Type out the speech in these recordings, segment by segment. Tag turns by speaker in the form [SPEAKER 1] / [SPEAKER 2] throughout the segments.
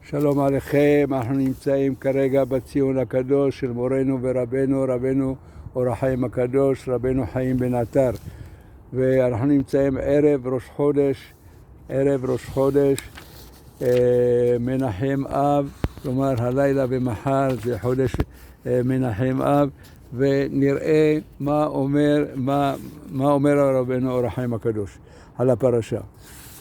[SPEAKER 1] שלום עליכם, אנחנו נמצאים כרגע בציון הקדוש של מורנו ורבנו, רבנו אור החיים הקדוש, רבנו חיים בן עטר. ואנחנו נמצאים ערב ראש חודש מנחם אב, כלומר הלילה ומחר זה חודש מנחם אב, ונראה מה אומר רבנו אור החיים הקדוש על הפרשה.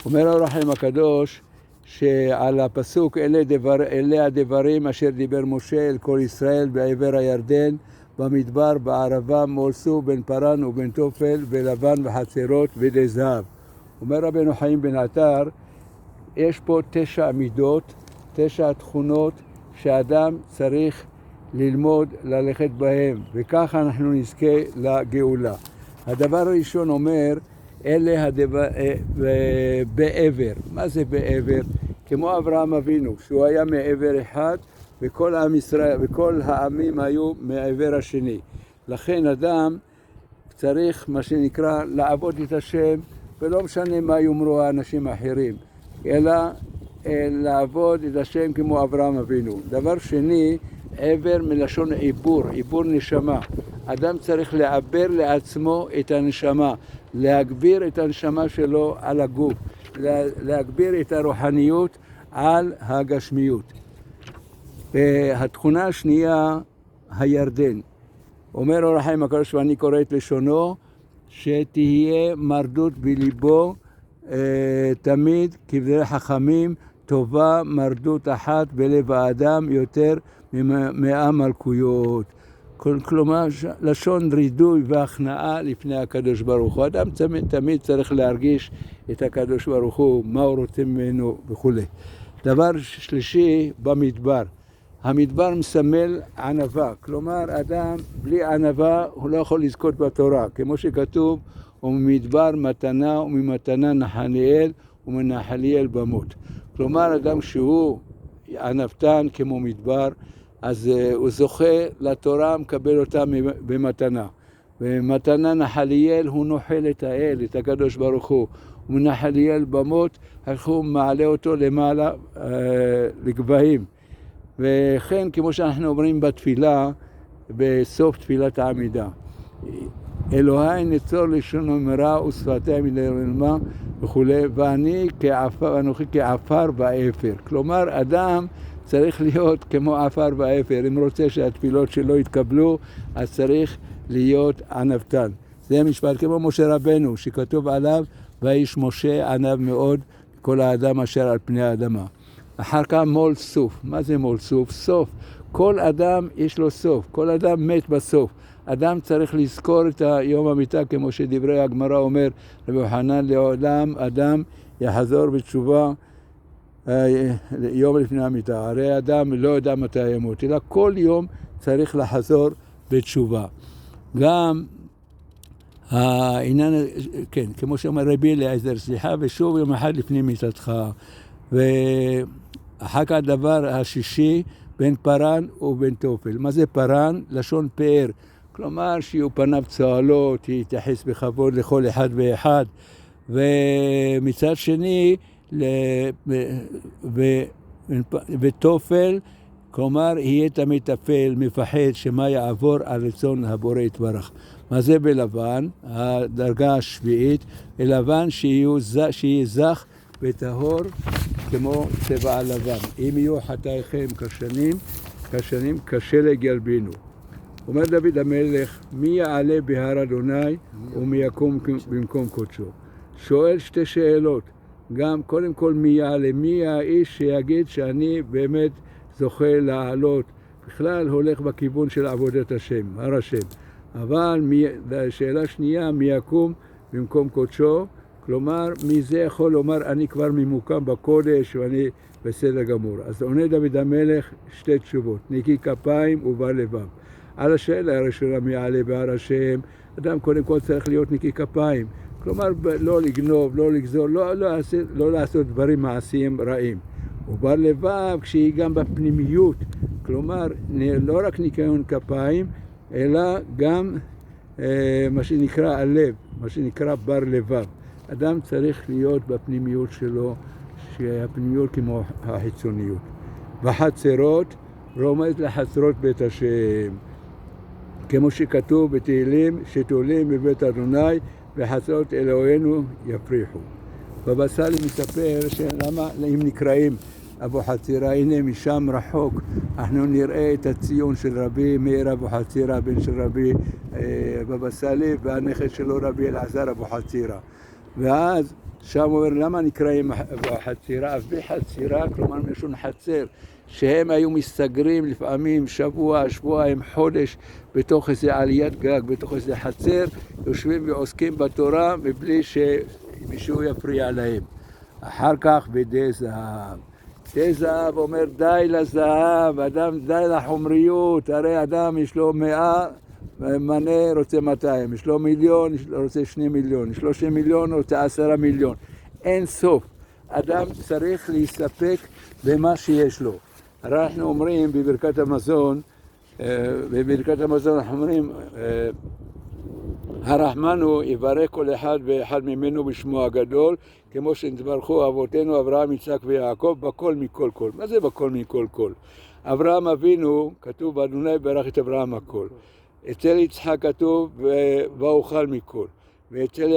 [SPEAKER 1] אומר אור החיים הקדוש שעל הפסוק אלה הדברים אשר דיבר משה אל כל ישראל בעבר הירדן, במדבר, בערבה, מולסו, בין פרן ובין תופל, ולבן וחצרות ודי זהב. אומר רבנו חיים בן עטר, יש פה 9 מידות, 9 תכונות שאדם צריך ללמוד ללכת בהם, וככה אנחנו נזכה לגאולה. הדבר הראשון אומר, אלה בעבר. מה זה בעבר? כמו אברהם אבינו, שהוא היה מעבר אחד, וכל עם ישראל, וכל העמים היו מעבר השני. לכן אדם צריך, מה שנקרא, לעבוד את השם, ולא משנה מה יאמרו האנשים האחרים, אלא לעבוד את השם כמו אברהם אבינו. דבר שני, עבר מלשון עיבור נשמה. אדם צריך לעבר לעצמו את הנשמה, להגביר את הנשמה שלו על הגוף, להגביר את הרוחניות על הגשמיות. והתכונה השנייה, הירדן. אומר אור החיים הקדוש, ואני קורא את לשונו, שתהיה מרדות בליבו תמיד כבדרי חכמים, טובה מרדות אחת בלב האדם יותר מ100 מלכויות. כלומר, לשון רידוי והכנעה לפני הקדוש ברוך הוא. אדם תמיד צריך להרגיש את הקדוש ברוך הוא, מה הוא רוצה ממנו וכו'. דבר שלישי, במדבר. המדבר מסמל ענווה. כלומר, אדם בלי ענווה הוא לא יכול לזכות בתורה. כמו שכתוב, וממדבר מתנה וממתנה נחליאל ומנחליאל במות. כלומר, אדם שהוא ענוותן כמו מדבר, אז הוא זוכה לתורה, מקבל אותה במתנה. ומתנה נחליאל הוא נוחל את האל, את הקדוש ברוך הוא. ומנחליאל במות, הוא מעלה אותו למעלה לגבהים. וכן, כמו שאנחנו אומרים בתפילה, בסוף תפילת העמידה. אלוהי נצור לשונו מרע ושפתיי מלרמה וכו', ואנוכי כעפר באפר. כלומר, אדם צריך להיות כמו עפר באפר. אם רוצה שהתפילות שלו יתקבלו, אז צריך להיות ענוותן. זה משפט כמו משה רבנו, שכתוב עליו, ואיש משה ענב מאוד כל האדם אשר על פני האדמה. אחר כך מול סוף. מה זה מול סוף? סוף. כל אדם יש לו סוף. כל אדם מת בסוף. אדם צריך לזכור את יום המיטה, כמו שדברי הגמרא אומר, רבי יוחנן, לעולם אדם יחזור בתשובה יום לפני המיטה. הרי אדם לא יודע מתי ימות, אלא כל יום צריך לחזור בתשובה. גם העניין, כן, כמו שאומר רבי אליעזר, סליחה ושוב יום אחד לפני מיתתך. ואחר כך הדבר השישי, בין פרן ובין תופל. מה זה פרן? לשון פאר. כלומר שיהיו פניו צוהלות, יתייחס בכבוד לכל אחד ואחד. ומצד שני, ותופל, כלומר יהיה תמיד תפל, מפחד שמה יעבור על רצון הבורא יתברך. מה זה בלבן? הדרגה השביעית, בלבן שיהיה זך וטהור כמו צבע הלבן. אם יהיו חטאיכם כשנים כשלג ילבינו. אומר דוד המלך, מי יעלה בהר אדוני ומי יקום במקום קודשו? שואל 2 שאלות. גם קודם כל מי יעלה, מי האיש שיגיד שאני באמת זוכה לעלות, בכלל הולך בכיוון של עבודת השם, הר השם. אבל שאלה שנייה, מי יקום במקום קודשו? כלומר, מי זה יכול לומר, אני כבר ממוקם בקודש ואני בסדר גמור. אז עונה דוד המלך 2 תשובות, נקי כפיים ובא לבב. על השאלה הראשונה, מי יעלה בהר השם, אדם קודם כל צריך להיות נקי כפיים. כלומר, לא לגנוב, לא לגזור, לא לעשות דברים מעשיים רעים. ובא לבב כשהיא גם בפנימיות, כלומר, לא רק ניקיון כפיים, אלא גם מה שנקרא הלב, מה שנקרא בר לבב. אדם צריך להיות בפנימיות שלו, שהפנימיות כמו החיצוניות. בחצרות, רומז לחצרות בית השם. כמו שכתוב בתהילים, שתולים בבית אדוני וחצרות אלוהינו יפריחו. בבא סאלי מספר שלמה אם נקראים אבוחצירא, הנה משם רחוק אנחנו נראה את הציון של רבי מאיר אבוחצירא, בן של רבי בבא סאלי והנכד שלו רבי אלעזר אבוחצירא. ואז שם אומר למה נקראים אבוחצירא? אבי חצירא, כלומר מלשון חצר, שהם היו מסתגרים לפעמים שבוע, שבועיים, חודש בתוך איזה עליית גג, בתוך איזה חצר, יושבים ועוסקים בתורה מבלי שמישהו יפריע להם. אחר כך בדי זהב. די זהב אומר די לזהב, אדם די לחומריות, הרי אדם יש לו 100 מנה רוצה 200, יש לו 1,000,000 רוצה 2 מיליון, יש לו 2 מיליון רוצה 10 מיליון. אין סוף. אדם צריך להסתפק במה שיש לו. הרי אנחנו אומרים בברכת המזון, אנחנו אומרים, הרחמן הוא יברך כל אחד ואחד ממנו בשמו הגדול, כמו שנתברכו אבותינו אברהם, יצחק ויעקב, בכל מכל כל. מה זה בכל מכל כל? אברהם אבינו, כתוב באדוני ברך את אברהם הכל. אצל יצחק כתוב ואוכל מכל. ואצל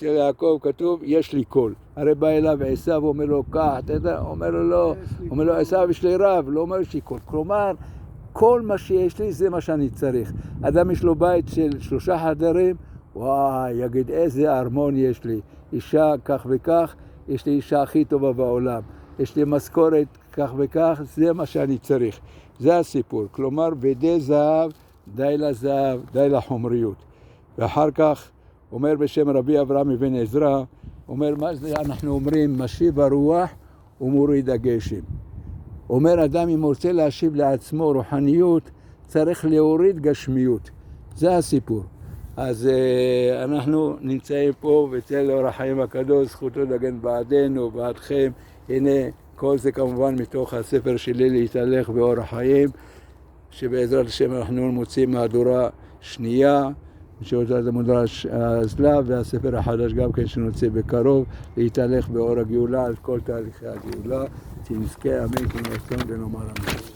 [SPEAKER 1] יעקב כתוב יש לי כל. הרי בא אליו עשיו ואומר לו קח, אתה יודע, אומר לו לא, אומר לו עשיו יש לי רב, לא אומר יש לי כל. כלומר, כל מה שיש לי זה מה שאני צריך. אדם יש לו בית של 3 חדרים, וואי, יגיד איזה ארמון יש לי, אישה כך וכך, יש לי אישה הכי טובה בעולם, יש לי משכורת כך וכך, זה מה שאני צריך. זה הסיפור, כלומר בדי זהב, די לזהב, די לחומריות. ואחר כך אומר בשם רבי אברהם אבן עזרא, אומר מה זה אנחנו אומרים, משיב הרוח ומוריד הגשם. אומר אדם אם רוצה להשיב לעצמו רוחניות, צריך להוריד גשמיות. זה הסיפור. אז אנחנו נמצאים פה בצל אור החיים הקדוש, זכותו לגן בעדנו ובעדכם. הנה כל זה כמובן מתוך הספר שלי להתהלך באור החיים, שבעזרת השם אנחנו מוצאים מהדורה שנייה, שאותה זה מודרה הזלב, והספר החדש גם כן שנוצא בקרוב, להתהלך באור הגאולה על כל תהליכי הגאולה, שנזכה אמן כן רצון ונאמר אמן.